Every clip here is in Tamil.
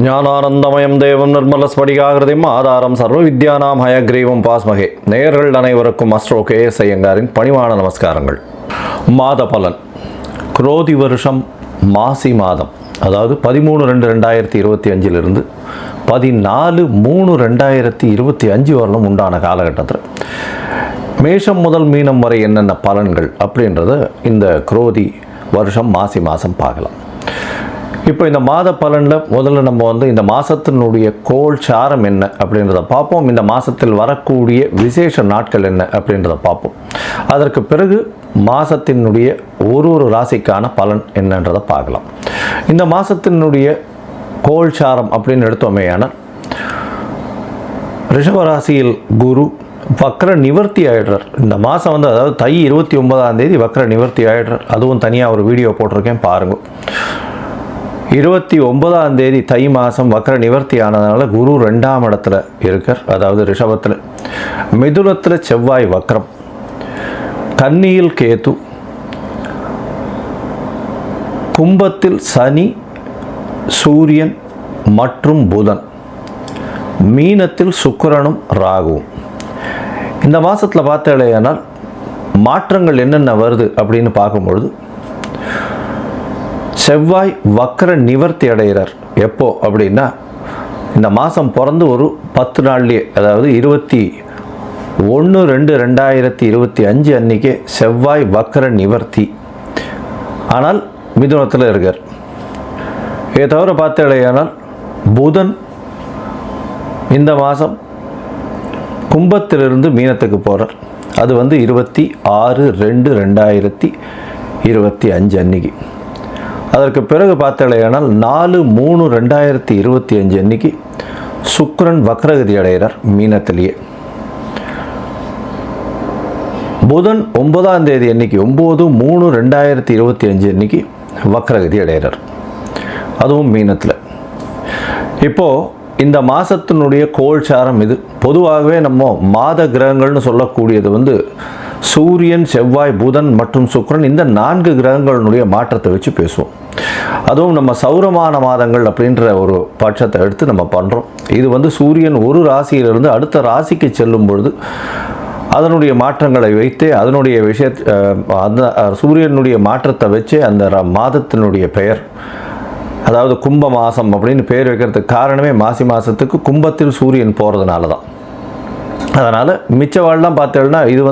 ஞானானந்தமயம் தேவம் நிர்மலஸ்படிகாகிருதிம் ஆதாரம் சர்வ வித்யானாம் ஹயக்ரீவம் பாஸ்மகே. நேயர்கள் அனைவருக்கும் அஸ்ட்ரோ KS ஐயங்காரின் பணிவான நமஸ்காரங்கள். மாத பலன் குரோதி வருஷம் மாசி மாதம், அதாவது 13/2/2025 14/3/2025 வரலும் உண்டான காலகட்டத்தில் மேஷம் முதல் மீனம் வரை என்னென்ன பலன்கள் அப்படின்றத இந்த குரோதி வருஷம் மாசி மாதம் பார்க்கலாம். இப்போ இந்த மாத பலனில் முதல்ல நம்ம இந்த மாதத்தினுடைய கோள் சாரம் என்ன அப்படின்றத பார்ப்போம். இந்த மாதத்தில் வரக்கூடிய விசேஷ நாட்கள் என்ன அப்படின்றத பார்ப்போம். அதற்கு பிறகு மாதத்தினுடைய ஒரு ராசிக்கான பலன் என்னன்றதை பார்க்கலாம். இந்த மாதத்தினுடைய கோள் சாரம் அப்படின்னு எடுத்தோமேயானால், ரிஷபராசியில் குரு வக்ர நிவர்த்தி ஆயிடுறார். இந்த மாதம் அதாவது தை 29ஆம் தேதி வக்ர நிவர்த்தி ஆயிடுறார். அதுவும் தனியாக ஒரு வீடியோ போட்டிருக்கேன், பாருங்கள். 29ஆம் தேதி தை மாதம் வக்ர நிவர்த்தி ஆனதுனால குரு 2ஆம் இடத்துல இருக்கார், அதாவது ரிஷபத்தில். மிதுனத்தில் செவ்வாய் வக்ரம், கன்னியில் கேது, கும்பத்தில் சனி, சூரியன் மற்றும் புதன், மீனத்தில் சுக்கிரனும் ராகுவும். இந்த மாதத்தில் பார்த்தாலேயானால் மாற்றங்கள் என்னென்ன வருது அப்படின்னு பார்க்கும்பொழுது, செவ்வாய் வக்ர நிவர்த்தி அடைகிறார். எப்போ அப்படின்னா, இந்த மாதம் பிறந்து ஒரு 10 நாள்லேயே, அதாவது 21/2/2025 அன்றைக்கே செவ்வாய் வக்ர நிவர்த்தி. ஆனால் மிதுனத்தில் இருக்கார். இதை தவிர பார்த்தாலேயானால் புதன் இந்த மாதம் கும்பத்திலிருந்து மீனத்துக்கு போகிறார். அது 26/2/2025 அன்னைக்கு. அதற்கு பிறகு பார்த்தாலேயானால் 4/3/2025 அன்னைக்கு சுக்கிரன் வக்ரகதி அடைகிறார் மீனத்திலேயே. புதன் 9ஆம் தேதி அன்னைக்கு 9/3/2025 அன்னைக்கு வக்ரகதி அடைகிறார், அதுவும் மீனத்தில். இப்போது இந்த மாதத்தினுடைய கோள்சாரம் இது. பொதுவாகவே நம்ம மாத கிரகங்கள்னு சொல்லக்கூடியது சூரியன், செவ்வாய், புதன் மற்றும் சுக்கிரன், இந்த 4 கிரகங்களுடைய மாற்றத்தை வச்சு பேசுவோம். அதுவும் நம்ம சௌரமான மாதங்கள் அப்படின்ற ஒரு பட்சத்தை எடுத்து நம்ம பண்ணுறோம். இது சூரியன் ஒரு ராசியிலிருந்து அடுத்த ராசிக்கு செல்லும் பொழுது அதனுடைய மாற்றங்களை வைத்தே, அதனுடைய அந்த சூரியனுடைய மாற்றத்தை வச்சே அந்த மாதத்தினுடைய பெயர், அதாவது கும்ப மாதம் அப்படின்னு பேர் வைக்கிறதுக்கு காரணமே மாசி மாதத்துக்கு கும்பத்தில் சூரியன் போகிறதுனால தான். அதனால் மிச்சவாழ்லாம் பார்த்தோம்னா இது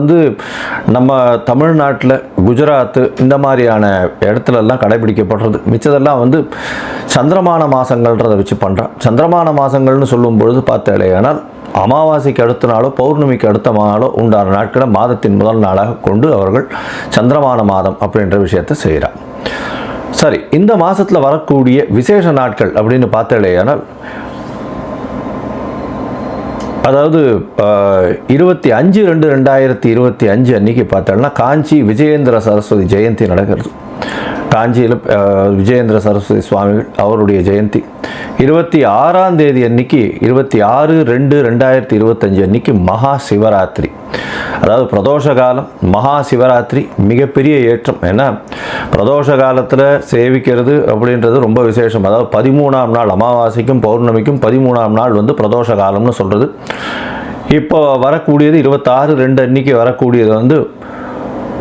நம்ம தமிழ்நாட்டில், குஜராத்து இந்த மாதிரியான இடத்துலலாம் கடைபிடிக்கப்படுறது. மிச்சதெல்லாம் சந்திரமான மாதங்கள்ன்றதை வச்சு பண்ணுறான். சந்திரமான மாதங்கள்னு சொல்லும் பொழுது பார்த்தாலேயானால் அமாவாசைக்கு அடுத்த நாளோ பௌர்ணமிக்கு அடுத்த நாளோ உண்டான நாட்களை மாதத்தின் முதல் நாளாக கொண்டு அவர்கள் சந்திரமான மாதம் அப்படின்ற விஷயத்தை செய்கிறார். சரி, இந்த மாதத்தில் வரக்கூடிய விசேஷ நாட்கள் அப்படின்னு பார்த்தாலேயானால், அதாவது 25/2/2025 அன்றைக்கி பார்த்தோம்னா காஞ்சி விஜயேந்திர சரஸ்வதி ஜெயந்தி நடக்கிறது. காஞ்சியில் விஜயேந்திர சரஸ்வதி சுவாமிகள் அவருடைய ஜெயந்தி. 26ஆம் தேதி அன்னைக்கு 26/2/2025 அன்னைக்கு மகா சிவராத்திரி, அதாவது பிரதோஷ காலம். மகா சிவராத்திரி மிகப்பெரிய ஏற்றம். ஏன்னா பிரதோஷ காலத்தில் சேவிக்கிறது அப்படின்றது ரொம்ப விசேஷம். அதாவது 13ஆம் நாள் அமாவாசைக்கும் பௌர்ணமிக்கும் 13ஆம் நாள் பிரதோஷ காலம்னு சொல்கிறது. இப்போ வரக்கூடியது 26/2 அன்னைக்கு வரக்கூடியது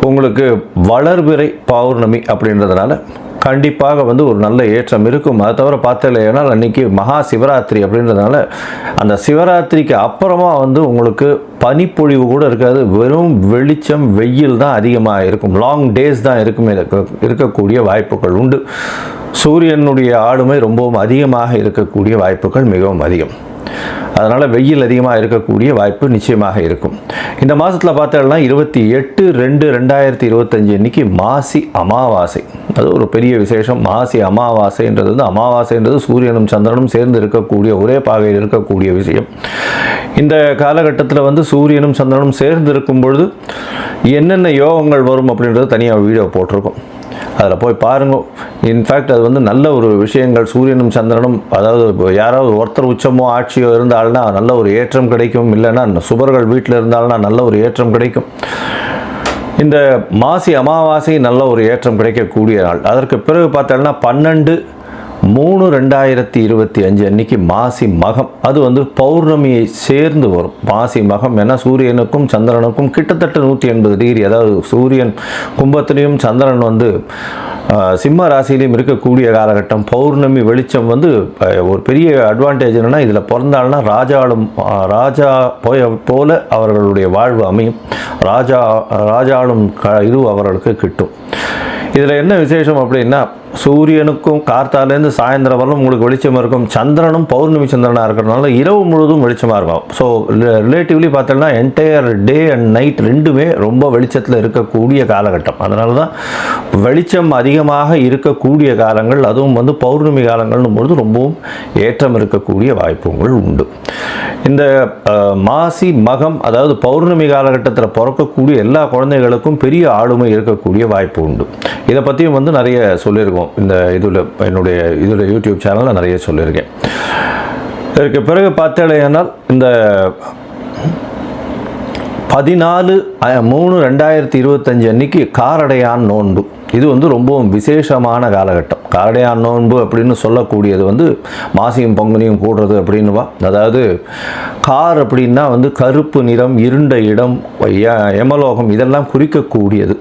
உங்களுக்கு வளர்பிறை பௌர்ணமி அப்படின்றதுனால கண்டிப்பாக ஒரு நல்ல ஏற்றம் இருக்கும். அதை தவிர பார்த்தாலேனால் அன்றைக்கி மகா சிவராத்திரி அப்படின்றதுனால அந்த சிவராத்திரிக்கு அப்புறமா உங்களுக்கு பனிப்பொழிவு கூட இருக்காது. வெறும் வெளிச்சம், வெயில் தான் அதிகமாக இருக்கும். லாங் டேஸ் தான் இருக்கக்கூடிய வாய்ப்புகள் உண்டு. சூரியனுடைய ஆளுமை ரொம்பவும் அதிகமாக இருக்கக்கூடிய வாய்ப்புகள் மிகவும் அதிகம். அதனால் வெயில் அதிகமாக இருக்கக்கூடிய வாய்ப்பு நிச்சயமாக இருக்கும். இந்த மாதத்தில் பார்த்தோம்னா 28/2/2025 அன்றைக்கி மாசி அமாவாசை. அது ஒரு பெரிய விசேஷம். மாசி அமாவாசைன்றது அமாவாசைன்றது சூரியனும் சந்திரனும் சேர்ந்து இருக்கக்கூடிய, ஒரே பாகையில் இருக்கக்கூடிய விஷயம். இந்த காலகட்டத்தில் சூரியனும் சந்திரனும் சேர்ந்து இருக்கும் பொழுது என்னென்ன யோகங்கள் வரும் அப்படின்றது தனியாக வீடியோ போட்டிருக்கோம், அதில் போய் பாருங்க. இன்ஃபேக்ட் அது நல்ல ஒரு விஷயங்கள். சூரியனும் சந்திரனும், அதாவது யாராவது ஒருத்தர் உச்சமோ ஆட்சியோ இருந்தால்னா நல்ல ஒரு ஏற்றம் கிடைக்கும். இல்லைன்னா சுபர்கள் வீட்டில் இருந்தால்னா நல்ல ஒரு ஏற்றம் கிடைக்கும். இந்த மாசி அமாவாசை நல்ல ஒரு ஏற்றம் கிடைக்கக்கூடிய நாள். அதற்கு பிறகு பார்த்தோம்னா 3/2025 அன்னைக்கு மாசி மகம், அது வந்து பௌர்ணமியை சேர்ந்து வரும். மாசி மகம் ஏன்னா சூரியனுக்கும் சந்திரனுக்கும் கிட்டத்தட்ட 180 டிகிரி, அதாவது சூரியன் கும்பத்திலையும் சந்திரன் வந்து சிம்ம ராசியிலையும் இருக்கக்கூடிய காலகட்டம். பௌர்ணமி வெளிச்சம் வந்து ஒரு பெரிய அட்வான்டேஜ் என்னென்னா, இதில் பிறந்தாள்னா ராஜா போல அவர்களுடைய வாழ்வு அமையும். ராஜாளும் இது அவர்களுக்கு கிட்டும். இதில் என்ன விசேஷம் அப்படின்னா, சூரியனுக்கும் கார்த்தாலேருந்து சாயந்தரம் வரலும் உங்களுக்கு வெளிச்சமாக இருக்கும். சந்திரனும் பௌர்ணமி சந்திரனாக இருக்கிறதுனால இரவு முழுவதும் வெளிச்சமாக இருக்கும். ஸோ ரிலேட்டிவ்லி பார்த்தோம்னா என்டையர் டே அண்ட் நைட் ரெண்டுமே ரொம்ப வெளிச்சத்தில் இருக்கக்கூடிய காலகட்டம். அதனால தான் வெளிச்சம் அதிகமாக இருக்கக்கூடிய காலங்கள், அதுவும் வந்து பௌர்ணமி காலங்கள்னும் பொழுது ரொம்பவும் ஏற்றம் இருக்கக்கூடிய வாய்ப்புகள் உண்டு. இந்த மாசி மகம், அதாவது பௌர்ணமி காலகட்டத்தில் பிறக்கக்கூடிய எல்லா குழந்தைகளுக்கும் பெரிய ஆளுமை இருக்கக்கூடிய வாய்ப்பு உண்டு. இதை பற்றியும் வந்து நிறைய சொல்லியிருக்கோம் இந்த என்னுடைய யூடியூப் சேனலில் நிறைய சொல்லியிருக்கேன். இதற்கு பிறகு பார்த்தேனால் இந்த 14/3/2025 அன்னைக்கு காரடையான் நோன்பு, இது வந்து ரொம்பவும் விசேஷமான காலகட்டம். காரடையான் நோன்பு அப்படின்னு சொல்லக்கூடியது வந்து மாசியும் பங்குனியும் கூடுறது அப்படின்னுவா. அதாவது கார் அப்படின்னா வந்து கருப்பு நிறம், இருண்ட இடம், யமலோகம் இதெல்லாம் குறிக்கக்கூடியது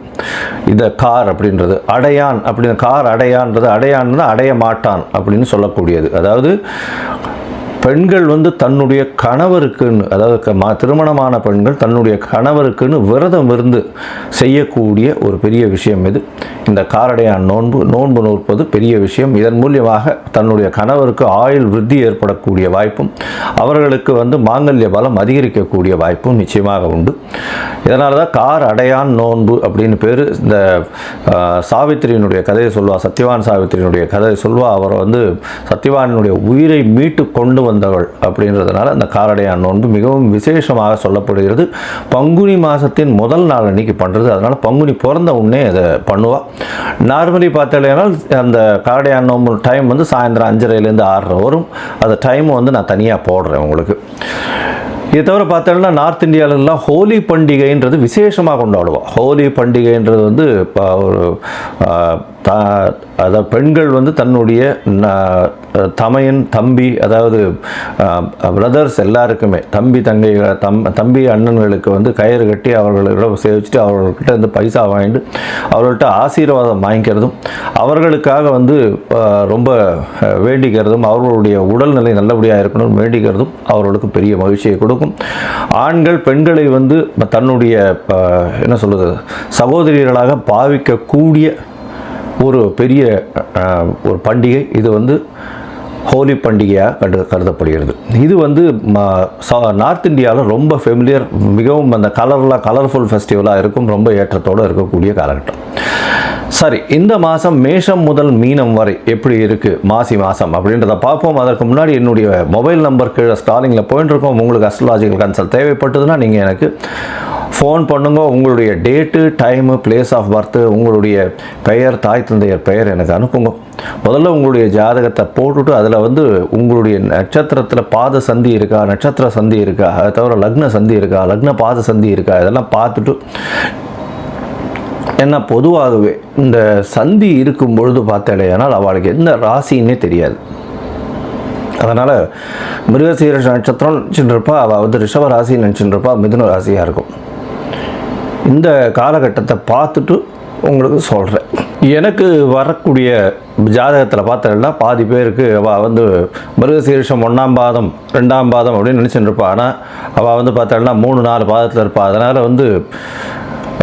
இந்த கார் அப்படின்றது. அடையான் அப்படின்னு, கார் அடையான்றது, அடையான்னா அடைய மாட்டான் அப்படின்னு சொல்லக்கூடியது. அதாவது பெண்கள் வந்து தன்னுடைய கணவருக்குன்னு, அதாவது திருமணமான பெண்கள் தன்னுடைய கணவருக்குன்னு விரதம் இருந்து செய்யக்கூடிய ஒரு பெரிய விஷயம் இது. இந்த காரடையான் நோன்பு நோற்பது பெரிய விஷயம். இதன் மூலியமாக தன்னுடைய கணவருக்கு ஆயுள் விருத்தி ஏற்படக்கூடிய வாய்ப்பும், அவர்களுக்கு வந்து மாங்கல்ய பலம் அதிகரிக்கக்கூடிய வாய்ப்பும் நிச்சயமாக உண்டு. இதனால தான் கார் அடையான் நோன்பு அப்படின்னு பேர். இந்த சாவித்திரியினுடைய கதையை சொல்வா, சத்யவான் சாவித்திரியினுடைய கதையை சொல்வா. அவர் வந்து சத்யவானுடைய உயிரை மீட்டு கொண்டு வந்தவள் அப்படின்றதுனால அந்த காரடையான் நோன்பு மிகவும் விசேஷமாக சொல்லப்படுகிறது. பங்குனி மாதத்தின் முதல் நாள் அன்னைக்கு பண்ணுறது. அதனால் பங்குனி பிறந்த உடனே அதை பண்ணுவாள். நார்மலி பார்த்தாலேனால் அந்த காரடையான் நோன்பு டைம் வந்து சாயந்தரம் 5:30லேருந்து 6:30 வரும். அந்த டைம் வந்து நான் தனியாக போடுறேன் உங்களுக்கு. இதை தவிர பார்த்தோம்னா நார்த் இந்தியாவிலலாம் ஹோலி பண்டிகைன்றது விசேஷமாக கொண்டாடுவோம். ஹோலி பண்டிகைன்றது வந்து இப்போ ஒரு அதாவது பெண்கள் வந்து தன்னுடைய தமையன் தம்பி, அதாவது பிரதர்ஸ் எல்லாருக்குமே, தம்பி அண்ணன்களுக்கு வந்து கயிறு கட்டி அவர்களிடம் சேவிச்சுட்டு அவர்கள்கிட்ட வந்து பைசா வாங்கிட்டு அவர்கள்ட்ட ஆசீர்வாதம் வாங்கிக்கிறதும், அவர்களுக்காக வந்து ரொம்ப வேண்டிக்கிறதும், அவர்களுடைய உடல்நிலை நல்லபடியாக இருக்கணும் வேண்டிக்கிறதும் அவர்களுக்கு பெரிய மகிழ்ச்சியை கொடுக்கும். ஆண்கள் பெண்களை வந்து தன்னுடைய என்ன சொல்கிறது சகோதரிகளாக பாவிக்கக்கூடிய ஒரு பெரிய ஒரு பண்டிகை இது வந்து ஹோலி பண்டிகையாக கருதப்படுகிறது. இது வந்து நார்த் இந்தியாவில் ரொம்ப ஃபெமிலியர், மிகவும் அந்த கலர்ஃபுல் ஃபெஸ்டிவலாக இருக்கும், ரொம்ப ஏற்றத்தோடு இருக்கக்கூடிய காலகட்டம். சரி, இந்த மாதம் மேஷம் முதல் மீனம் வரை எப்படி இருக்குது மாசி மாதம் அப்படின்றத பார்ப்போம். அதற்கு முன்னாடி என்னுடைய மொபைல் நம்பர் கீழே ஸ்டாலிங்கில் போயிட்டு இருக்கோம். உங்களுக்கு அஸ்ட்ராலஜிக்கல் கன்சல்ட் தேவைப்பட்டதுன்னா நீங்கள் எனக்கு ஃபோன் பண்ணுங்க. உங்களுடைய date, time, place of birth, உங்களுடைய பெயர், தாய் தந்தையர் பெயர் எனக்கு அனுப்புங்க. முதல்ல உங்களுடைய ஜாதகத்தை போட்டுட்டு அதில் வந்து உங்களுடைய நட்சத்திரத்தில் பாத சந்தி இருக்கா, நட்சத்திர சந்தி இருக்கா, அதை தவிர லக்ன சந்தி இருக்கா, லக்ன பாத சந்தி இருக்கா, இதெல்லாம் பார்த்துட்டு, ஏன்னா பொதுவாகவே இந்த சந்தி இருக்கும் பொழுது பார்த்தாலேனால் அவளுக்கு எந்த ராசின்னே தெரியாது. அதனால் மிருகசீரிஷ நட்சத்திரம் நினச்சிட்டுருப்பா, அவள் வந்து ரிஷப ராசி நினச்சிட்டுருப்பா, மிதுன ராசியாக இருக்கும். இந்த காலகட்டத்தை பார்த்துட்டு உங்களுக்கு சொல்கிறேன். எனக்கு வரக்கூடிய ஜாதகத்தில் பார்த்தா பாதி பேருக்கு அவள் வந்து மிருகசீரிஷம் 1ஆம் பாதம் 2ஆம் பாதம் அப்படின்னு நினச்சிட்டுருப்பா. ஆனால் அவள் வந்து பார்த்தாள்னா 3-4 பாதத்தில் இருப்பாள். அதனால் வந்து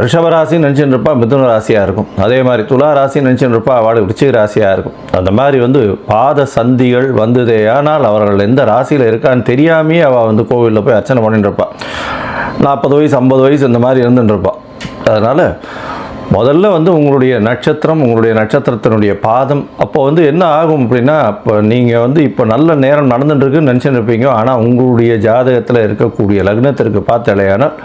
ரிஷபராசி நினச்சின்னு இருப்பா, மிதுன ராசியாக இருக்கும். அதே மாதிரி துலா ராசி நினச்சின்னு இருப்பா, அவள் விருச்சிக ராசியாக இருக்கும். அந்த மாதிரி வந்து பாத சந்திகள் வந்ததே ஆனால் அவர்கள் எந்த ராசியில் இருக்கான்னு தெரியாமையே அவள் வந்து கோவிலில் போய் அர்ச்சனை பண்ணிட்டு இருப்பாள். 40 வயசு 50 வயசு இந்த மாதிரி இருந்துட்டுருப்பாள். அதனால் முதல்ல வந்து உங்களுடைய நட்சத்திரம், உங்களுடைய நட்சத்திரத்தினுடைய பாதம், அப்போ வந்து என்ன ஆகும் அப்படின்னா, இப்போ நீங்கள் வந்து இப்போ நல்ல நேரம் நடந்துட்டுருக்குன்னு நினச்சின்னு இருப்பீங்க. ஆனால் உங்களுடைய ஜாதகத்தில் இருக்கக்கூடிய லக்னத்திற்கு பார்த்தாலேயானால்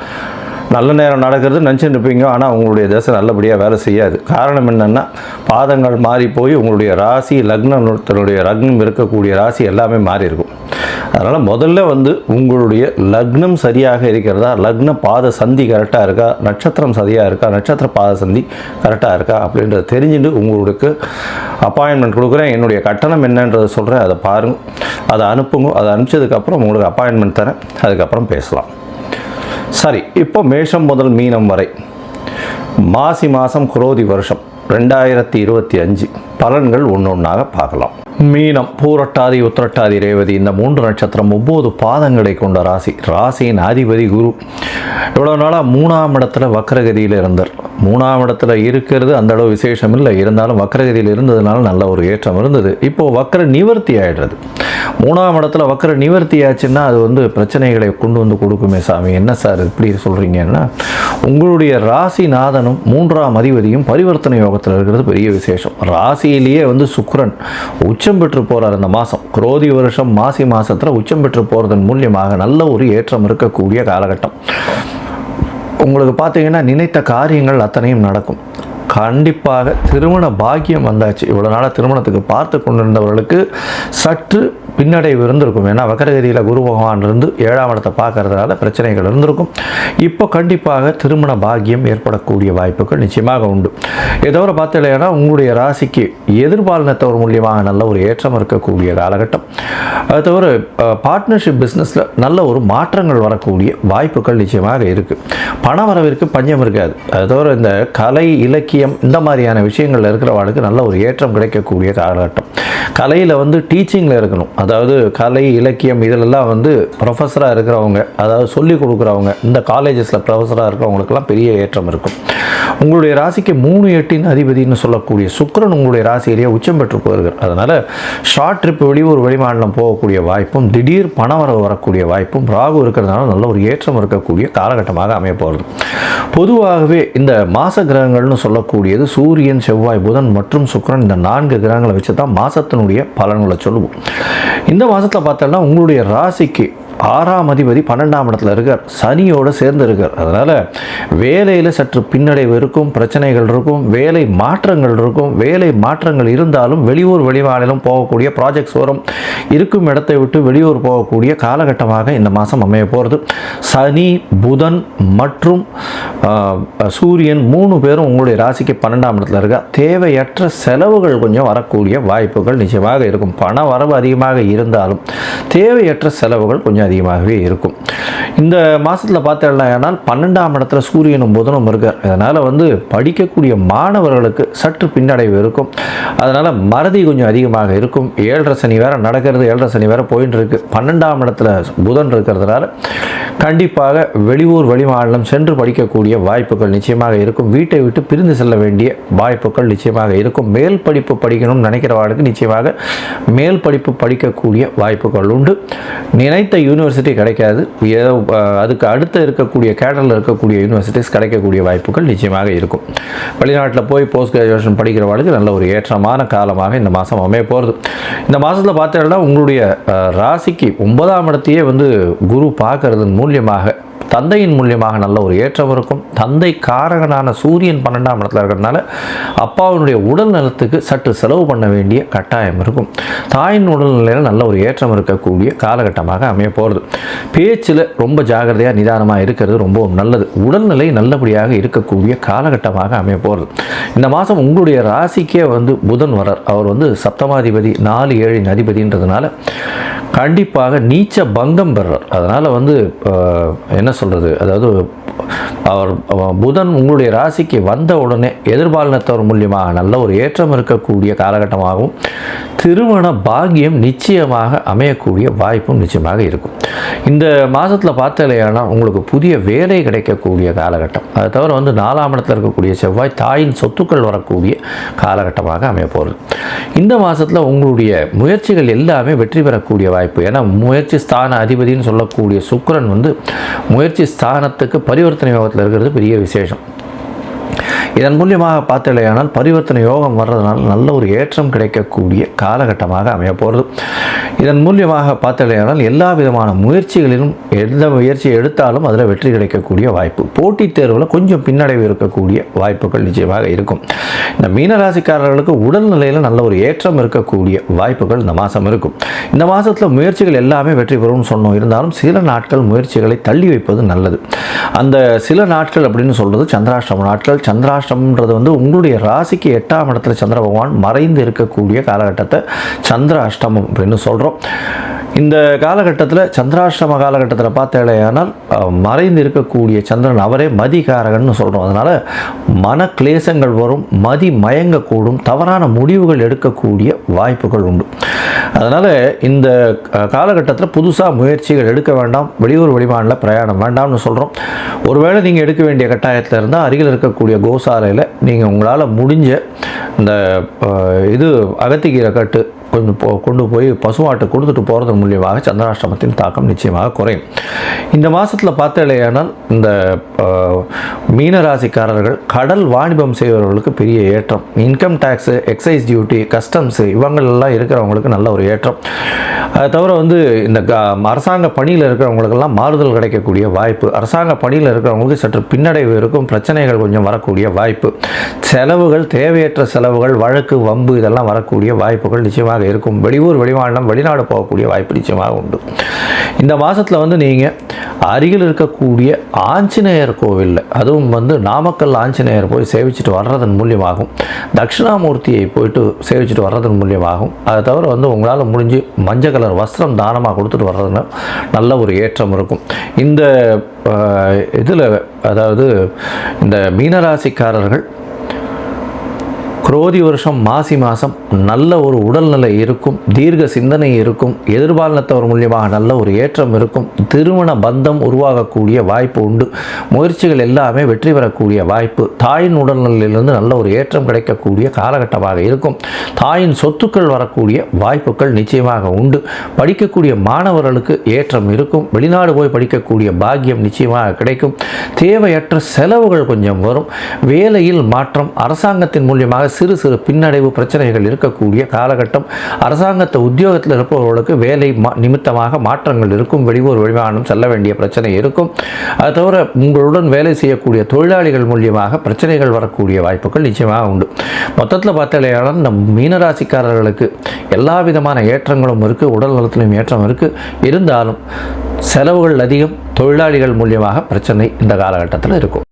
நல்ல நேரம் நடக்கிறது நினச்சிட்டு இருப்பீங்க. ஆனால் உங்களுடைய தசை நல்லபடியாக வேலை செய்யாது. காரணம் என்னென்னா, பாதங்கள் மாறி போய் உங்களுடைய ராசி, லக்னத்தினுடைய லக்னம் இருக்கக்கூடிய ராசி எல்லாமே மாறி இருக்கும். அதனால் முதல்ல வந்து உங்களுடைய லக்னம் சரியாக இருக்கிறதா, லக்ன பாத சந்தி கரெக்டாக இருக்கா, நட்சத்திரம் சரியாக இருக்கா, நட்சத்திர பாத சந்தி கரெக்டாக இருக்கா அப்படின்றத தெரிஞ்சுட்டு உங்களுக்கு அப்பாயின்மெண்ட் கொடுக்குறேன். என்னுடைய கட்டணம் என்னன்றதை சொல்கிறேன், அதை பாருங்கள், அதை அனுப்புங்க. அதை அனுப்பிச்சதுக்கப்புறம் உங்களுக்கு அப்பாயின்மெண்ட் தரேன், அதுக்கப்புறம் பேசலாம். சரி, இப்போ மேஷம் முதல் மீனம் வரை மாசி மாதம் குரோதி வருஷம் 2025 பலன்கள் ஒன்று ஒன்றாக பார்க்கலாம். மீனம், பூரட்டாதி, உத்திரட்டாதி, ரேவதி இந்த 3 நட்சத்திரம் 9 பாதங்களை கொண்ட ராசி. ராசியின் அதிபதி குரு. இவ்வளோ நாளாக 3ஆம் இடத்துல வக்ரகதியில் இருந்தார். 3ஆம் இடத்துல இருக்கிறது அந்த அளவு விசேஷம் இல்லை, இருந்தாலும் வக்ரகதியில் இருந்ததுனால நல்ல ஒரு ஏற்றம் இருந்தது. இப்போது வக்ர நிவர்த்தி ஆகிடுறது. 3ஆம் இடத்துல வக்ர நிவர்த்தி ஆச்சுன்னா அது வந்து பிரச்சனைகளை கொண்டு வந்து கொடுக்குமே சாமி, என்ன சார் இப்படி சொல்கிறீங்கன்னா, உங்களுடைய ராசிநாதனும் 3ஆம் அதிபதியும் பரிவர்த்தனை யோகத்தில் இருக்கிறது பெரிய விசேஷம். ராசியிலேயே வந்து சுக்கிரன் உச்சம் பெற்று போகிறார் இந்த மாதம். குரோதி வருஷம் மாசி மாதத்தில் உச்சம் பெற்று போகிறதன் மூலியமாக நல்ல ஒரு ஏற்றம் இருக்கக்கூடிய காலகட்டம். உங்களுக்கு பார்த்தீங்கன்னா நினைத்த காரியங்கள் அத்தனையும் நடக்கும். கண்டிப்பாக திருமண பாக்கியம் வந்தாச்சு. இவ்வளோ நாளாக திருமணத்துக்கு பார்த்து கொண்டிருந்தவர்களுக்கு சற்று பின்னடைவு இருந்திருக்கும். ஏன்னா வக்கரகதியில் குரு பகவான் இருந்து 7ஆம் இடத்தை பார்க்கறதுனால பிரச்சனைகள் இருந்திருக்கும். இப்போ கண்டிப்பாக திருமண பாக்கியம் ஏற்படக்கூடிய வாய்ப்புகள் நிச்சயமாக உண்டு. இதை தவிர பார்த்தீங்கன்னா உங்களுடைய ராசிக்கு எதிர்பாலினத்தவர் மூலியமாக நல்ல ஒரு ஏற்றம் இருக்கக்கூடிய காலகட்டம். அது தவிர பார்ட்னர்ஷிப் பிஸ்னஸில் நல்ல ஒரு மாற்றங்கள் வரக்கூடிய வாய்ப்புகள் நிச்சயமாக இருக்குது. பண வரவிற்கு பஞ்சம் இருக்காது. அது தவிர இந்த கலை, இலக்கியம் இந்த மாதிரியான விஷயங்கள் இருக்கிறவர்களுக்கு நல்ல ஒரு ஏற்றம் கிடைக்கக்கூடிய காலகட்டம். கலையில் வந்து டீச்சிங்கில் இருக்கணும், அதாவது கலை, இலக்கியம் இதிலெல்லாம் வந்து ப்ரொஃபஸராக இருக்கிறவங்க, அதாவது சொல்லிக் கொடுக்குறவங்க, இந்த காலேஜஸில் ப்ரொஃபஸராக இருக்கிறவங்களுக்கெல்லாம் பெரிய ஏற்றம் இருக்கும். உங்களுடைய ராசிக்கு 3-8 அதிபதினு சொல்லக்கூடிய சுக்கிரன் உங்களுடைய ராசியிலேயே உச்சம் பெற்று போகிறார். அதனால் ஷார்ட் ட்ரிப், வெளியூர் வெளிமாநிலம் போகக்கூடிய வாய்ப்பும், திடீர் பணவரவு வரக்கூடிய வாய்ப்பும் ராகு இருக்கிறதுனால நல்ல ஒரு ஏற்றம் இருக்கக்கூடிய காலகட்டமாக அமைய போகிறது. பொதுவாகவே இந்த மாச கிரகங்கள்னு சொல்லக்கூடியது சூரியன், செவ்வாய், புதன் மற்றும் சுக்கிரன் இந்த 4 கிரகங்களை வச்சு தான் மாதத்தினுடைய பலன்களை சொல்லுவோம். இந்த மாதத்தில் பார்த்தோம்னா உங்களுடைய ராசிக்கு 6ஆம் அதிபதி 12ஆம் இடத்துல இருக்கார், சனியோடு சேர்ந்து இருக்கார். அதனால் வேலையில் சற்று பின்னடைவு இருக்கும், பிரச்சனைகள் இருக்கும், வேலை மாற்றங்கள் இருக்கும். வேலை மாற்றங்கள் இருந்தாலும் வெளியூர் வெளிமாநிலம் போகக்கூடிய ப்ராஜெக்ட்ஸ் வரும். இருக்கும் இடத்தை விட்டு வெளியூர் போகக்கூடிய காலகட்டமாக இந்த மாதம் அமைய போகிறது. சனி, புதன் மற்றும் சூரியன் 3 பேரும் உங்களுடைய ராசிக்கு 12ஆம் இடத்துல இருக்கா. தேவையற்ற செலவுகள் கொஞ்சம் வரக்கூடிய வாய்ப்புகள் நிச்சயமாக இருக்கும். பண வரவு அதிகமாக இருந்தாலும் தேவையற்ற செலவுகள் கொஞ்சம் அதிகமாகவே இருக்கும். இந்த மாதத்தில் பார்த்தீங்கன்னா 12ஆம் இடத்துல சூரியனும் புதனும் இருக்கார். அதனால் வந்து படிக்கக்கூடிய மாணவர்களுக்கு சற்று பின்னடைவு இருக்கும். அதனால் மறதி கொஞ்சம் அதிகமாக இருக்கும். 7.5 சனி வேறு நடக்கிறது, 7.5 சனி வேறு போயின்னு இருக்கு. 12ஆம் இடத்துல புதன் இருக்கிறதுனால கண்டிப்பாக வெளியூர் வெளிமாநிலம் சென்று படிக்கக்கூடிய வாய்ப்புகள் நிச்சயமாக இருக்கும். வீட்டை விட்டு பிரிந்து செல்ல வேண்டிய வாய்ப்புகள் நிச்சயமாக இருக்கும். மேல் படிப்பு படிக்கணும்னு நினைக்கிறவர்களுக்கு நிச்சயமாக மேல் படிப்பு படிக்கக்கூடிய வாய்ப்புகள் உண்டு. நினைத்த யூனிவர்சிட்டி கிடைக்காது, அதுக்கு அடுத்து இருக்கக்கூடிய கேடரில் இருக்கக்கூடிய யூனிவர்சிட்டிஸ் கிடைக்கக்கூடிய வாய்ப்புகள் நிச்சயமாக இருக்கும். வெளிநாட்டில் போய் போஸ்ட் கிராஜுவேஷன் படிக்கிறவர்களுக்கு நல்ல ஒரு ஏற்றமான காலமாக இந்த மாதம் அமைய போகிறது. இந்த மாதத்தில் பார்த்தீங்கன்னா உங்களுடைய ராசிக்கு 9ஆம் இடத்தையே வந்து குரு பார்க்கறதன் மூலியமாக தந்தையின் மூலியமாக நல்ல ஒரு ஏற்றம் இருக்கும். தந்தை காரகனான சூரியன் 12ஆம் இடத்துல இருக்கிறதுனால அப்பாவினுடைய உடல் நலத்துக்கு சற்று செலவு பண்ண வேண்டிய கட்டாயம் இருக்கும். தாயின் உடல்நிலையில் நல்ல ஒரு ஏற்றம் இருக்கக்கூடிய காலகட்டமாக அமைய போகிறது. பேச்சில் ரொம்ப ஜாகிரதையாக நிதானமாக இருக்கிறது ரொம்பவும் நல்லது. உடல்நிலை நல்லபடியாக இருக்கக்கூடிய காலகட்டமாக அமைய போகிறது. இந்த மாதம் உங்களுடைய ராசிக்கே வந்து புதன் வரார். அவர் வந்து சப்தமாதிபதி, 4-7 அதிபதின்றதுனால கண்டிப்பாக நீச்ச பங்கம் பெறார். அதனால் வந்து என்ன சொல்கிறது, அதாவது அவர் புதன் உங்களுடைய ராசிக்கு வந்த உடனே எதிர்பாலினத்தவர் மூலியமாக நல்ல ஒரு ஏற்றம் இருக்கக்கூடிய காலகட்டமாகவும் திருமண பாக்கியம் நிச்சயமாக அமையக்கூடிய வாய்ப்பும் நிச்சயமாக இருக்கும். இந்த மாதத்தில் பார்த்தலையானா உங்களுக்கு புதிய வேலை கிடைக்கக்கூடிய காலகட்டம். அதை தவிர வந்து 4ஆம் இடத்தில் இருக்கக்கூடிய செவ்வாய் தாயின் சொத்துக்கள் வரக்கூடிய காலகட்டமாக அமைய போகிறது. இந்த மாதத்தில் உங்களுடைய முயற்சிகள் எல்லாமே வெற்றி பெறக்கூடிய வாய்ப்பு. ஏன்னா முயற்சி ஸ்தான அதிபதினு சொல்லக்கூடிய சுக்கிரன் வந்து முயற்சி ஸ்தானத்துக்கு பரிவர்த்தனை யோகத்தில் இருக்கிறது பெரிய விசேஷம். இதன் மூலியமாக பார்த்தலையானால் பரிவர்த்தனை யோகம் வர்றதுனால நல்ல ஒரு ஏற்றம் கிடைக்கக்கூடிய காலகட்டமாக அமைய போகிறது. இதன் மூலியமாக பார்த்தலையானால் எல்லா விதமான முயற்சிகளிலும் எந்த முயற்சியை எடுத்தாலும் அதில் வெற்றி கிடைக்கக்கூடிய வாய்ப்பு, போட்டித் தேர்வில் கொஞ்சம் பின்னடைவு இருக்கக்கூடிய வாய்ப்புகள் நிச்சயமாக இருக்கும். இந்த மீனராசிக்காரர்களுக்கு உடல்நிலையில் நல்ல ஒரு ஏற்றம் இருக்கக்கூடிய வாய்ப்புகள் இந்த மாதம் இருக்கும். இந்த மாதத்தில் முயற்சிகள் எல்லாமே வெற்றி பெறும்னு சொன்னோம். இருந்தாலும் சில நாட்கள் முயற்சிகளை தள்ளி வைப்பது நல்லது. அந்த சில நாட்கள் அப்படின்னு சொல்கிறது சந்திராஷ்டம நாட்கள். சந்திராஷ்டமன்றது வந்து உங்களுடைய ராசிக்கு 8ஆம் இடத்துல சந்திர பகவான் மறைந்து இருக்கக்கூடிய காலகட்டத்தை சந்திர அஷ்டமம் அப்படின்னு சொல்கிறோம். இந்த காலகட்டத்தில் சந்திராஷ்டம காலகட்டத்தில் பார்த்தேனால் மறைந்து இருக்கக்கூடிய சந்திரன் அவரே மதிகாரகன்னு சொல்கிறோம். அதனால் மன கிளேசங்கள் வரும், மதி மயங்கக்கூடும், தவறான முடிவுகள் எடுக்கக்கூடிய வாய்ப்புகள் உண்டு. அதனால் இந்த காலகட்டத்தில் புதுசாக முயற்சிகள் எடுக்க வேண்டாம், வெளியூர் வெளிமாநில பிரயாணம் வேண்டாம்னு சொல்கிறோம். ஒருவேளை நீங்கள் எடுக்க வேண்டிய கட்டாயத்தில் இருந்தால் அருகில் இருக்கக்கூடிய கோசாலையில் நீங்கள் உங்களால் முடிஞ்ச இந்த அகத்திக்கீரை கட்டு கொஞ்சம் கொண்டு போய் பசுமாட்டை கொடுத்துட்டு போகிறது மூலியமாக சந்திராஷ்டமத்தின் தாக்கம் நிச்சயமாக குறையும். இந்த மாதத்தில் பார்த்தலையானால் இந்த மீனராசிக்காரர்கள் கடல் வாணிபம் செய்பவர்களுக்கு பெரிய ஏற்றம், income tax, excise duty, customs இவங்களெல்லாம் இருக்கிறவங்களுக்கு நல்ல ஒரு ஏற்றம். அதை தவிர வந்து இந்த அரசாங்க பணியில் இருக்கிறவங்களுக்கெல்லாம் மாறுதல் கிடைக்கக்கூடிய வாய்ப்பு, அரசாங்க பணியில் இருக்கிறவங்களுக்கு சற்று பின்னடைவு இருக்கும், பிரச்சனைகள் கொஞ்சம் வரக்கூடிய வாய்ப்பு, செலவுகள் தேவையற்ற செலவுகள், வழக்கு வம்பு இதெல்லாம் வரக்கூடிய வாய்ப்புகள் நிச்சயமாக இருக்கும். வெளியூர் வெளிமாநிலம் வெளிநாடு போகக்கூடிய வாய்ப்பு நிச்சயமாக உண்டு. இந்த மாதத்தில் வந்து நீங்கள் அருகில் இருக்கக்கூடிய ஆஞ்சநேயர் கோவிலில், அதுவும் வந்து நாமக்கல் ஆஞ்சநேயர் போய் சேவிச்சுட்டு வர்றதன் மூலியமாகும், தட்சிணாமூர்த்தியை போயிட்டு சேவிச்சுட்டு வர்றதன் மூலியமாகும். அதை தவிர வந்து உங்களால் முடிஞ்சு மஞ்சள் கலர் வஸ்திரம் தானமாக கொடுத்துட்டு வர்றதுனா நல்ல ஒரு ஏற்றம் இருக்கும். இந்த இதில் அதாவது இந்த மீனராசிக்காரர்கள் குரோதி வருஷம் மாசி மாதம் நல்ல ஒரு உடல்நிலை இருக்கும், தீர்க்க சிந்தனை இருக்கும், எதிர்பாலினத்தவர் மூலியமாக நல்ல ஒரு ஏற்றம் இருக்கும், திருமண பந்தம் உருவாகக்கூடிய வாய்ப்பு உண்டு, முயற்சிகள் எல்லாமே வெற்றி பெறக்கூடிய வாய்ப்பு, தாயின் உடல்நிலையிலிருந்து நல்ல ஒரு ஏற்றம் கிடைக்கக்கூடிய காலகட்டமாக இருக்கும், தாயின் சொத்துக்கள் வரக்கூடிய வாய்ப்புகள் நிச்சயமாக உண்டு, படிக்கக்கூடிய மாணவர்களுக்கு ஏற்றம் இருக்கும், வெளிநாடு போய் படிக்கக்கூடிய பாக்கியம் நிச்சயமாக கிடைக்கும், தேவையற்ற செலவுகள் கொஞ்சம் வரும், வேலையில் மாற்றம், அரசாங்கத்தின் மூலியமாக சிறு சிறு பின்னடைவு பிரச்சனைகள் இருக்கக்கூடிய காலகட்டம், அரசாங்கத்தை உத்தியோகத்தில் இருப்பவர்களுக்கு வேலை நிமித்தமாக மாற்றங்கள் இருக்கும், வெளியூர் வெளிமாநிலம் செல்ல வேண்டிய பிரச்சனை இருக்கும். அது தவிர உங்களுடன் வேலை செய்யக்கூடிய தொழிலாளிகள் மூலியமாக பிரச்சனைகள் வரக்கூடிய வாய்ப்புகள் நிச்சயமாக உண்டு. மொத்தத்தில் பார்த்தாலேயானால் நம் மீனராசிக்காரர்களுக்கு எல்லா விதமான ஏற்றங்களும் இருக்குது, உடல் நலத்திலும் ஏற்றம் இருக்குது. இருந்தாலும் செலவுகள் அதிகம், தொழிலாளிகள் மூலியமாக பிரச்சனை இந்த காலகட்டத்தில் இருக்கும்.